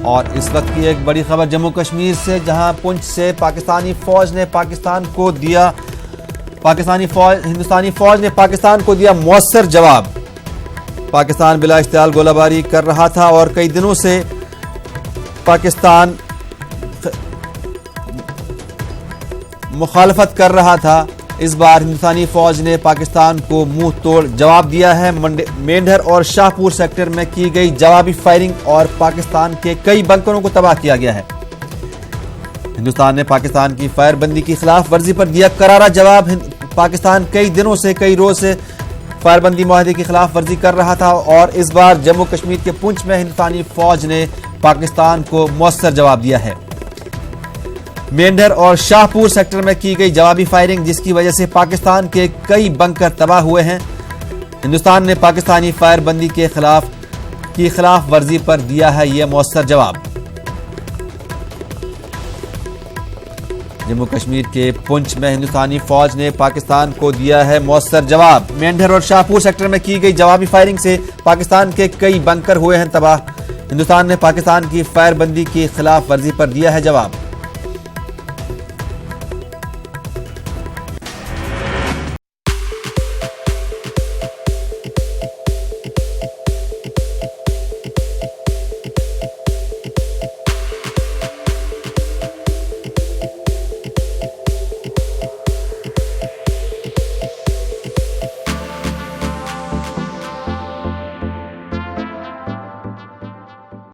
और इस वक्त की एक बड़ी खबर जम्मू कश्मीर से, जहां पुंछ से पाकिस्तानी फौज ने हिंदुस्तानी फौज ने पाकिस्तान को दिया मौसर जवाब। पाकिस्तान बिला इख्तियार गोलाबारी कर रहा था और कई दिनों से पाकिस्तान मुखालफत कर रहा था। इस बार हिंदुस्तानी फौज ने पाकिस्तान को मुंह तोड़ जवाब दिया है। मेंढर और शाहपुर सेक्टर में की गई जवाबी फायरिंग और पाकिस्तान के कई बंकरों को तबाह किया गया है। हिंदुस्तान ने पाकिस्तान की फायरबंदी की खिलाफ वर्जी पर दिया करारा जवाब। पाकिस्तान कई रोज से फायरबंदी मुआहदे की खिलाफ वर्जी कर रहा था और इस बार जम्मू कश्मीर के पुंछ में हिंदुस्तानी फौज ने पाकिस्तान को मौसर जवाब दिया है। मेंढर और शाहपुर सेक्टर में की गई जवाबी फायरिंग, जिसकी वजह से पाकिस्तान के कई बंकर तबाह हुए हैं। हिंदुस्तान ने पाकिस्तानी फायरबंदी के खिलाफ वर्जी पर दिया है यह मौसर जवाब। जम्मू कश्मीर के पुंछ में हिंदुस्तानी फौज ने पाकिस्तान को दिया है मौसर जवाब। मेंढर और शाहपुर सेक्टर में की गई जवाबी फायरिंग से पाकिस्तान के कई बंकर हुए हैं तबाह। हिंदुस्तान ने पाकिस्तान की फायरबंदी की खिलाफ वर्जी पर दिया है जवाब।